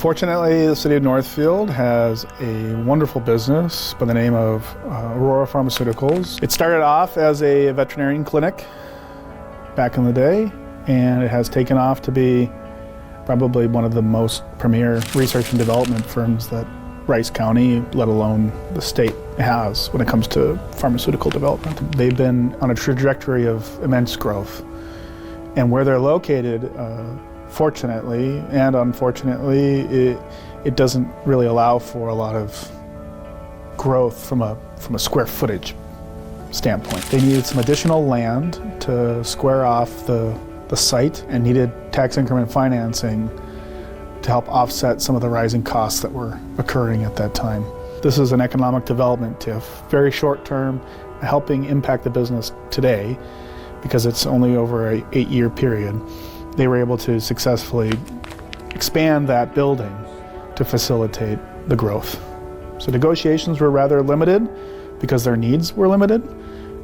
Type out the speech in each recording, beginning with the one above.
Fortunately, the city of Northfield has a wonderful business by the name of Aurora Pharmaceuticals. It started off as a veterinarian clinic back in the day, and it has taken off to be probably one of the most premier research and development firms that Rice County, let alone the state, has when it comes to pharmaceutical development. They've been on a trajectory of immense growth. And where they're located, fortunately and unfortunately, it doesn't really allow for a lot of growth from a square footage standpoint. They needed some additional land to square off the site and needed tax increment financing to help offset some of the rising costs that were occurring at that time. This is an economic development TIF, very short term, helping impact the business today because it's only over an 8-year period. They were able to successfully expand that building to facilitate the growth. So negotiations were rather limited because their needs were limited,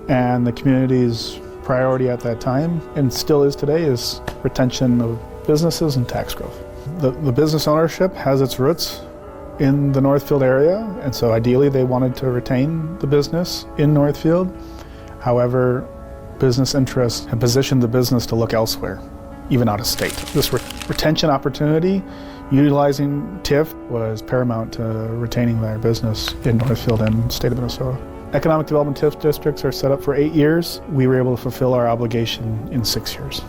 and the community's priority at that time, and still is today, is retention of businesses and tax growth. The business ownership has its roots in the Northfield area, and so ideally they wanted to retain the business in Northfield. However, business interests have positioned the business to look elsewhere, even out of state. This retention opportunity, utilizing TIF, was paramount to retaining their business in Northfield and state of Minnesota. Economic development TIF districts are set up for 8 years. We were able to fulfill our obligation in 6 years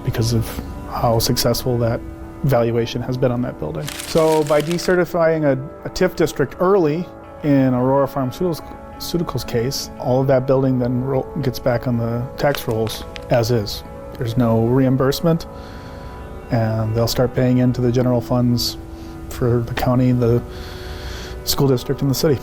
because of how successful that valuation has been on that building. So by decertifying a TIF district early in Aurora Pharmaceutical's case, all of that building then gets back on the tax rolls as is. There's no reimbursement, and they'll start paying into the general funds for the county, the school district, and the city.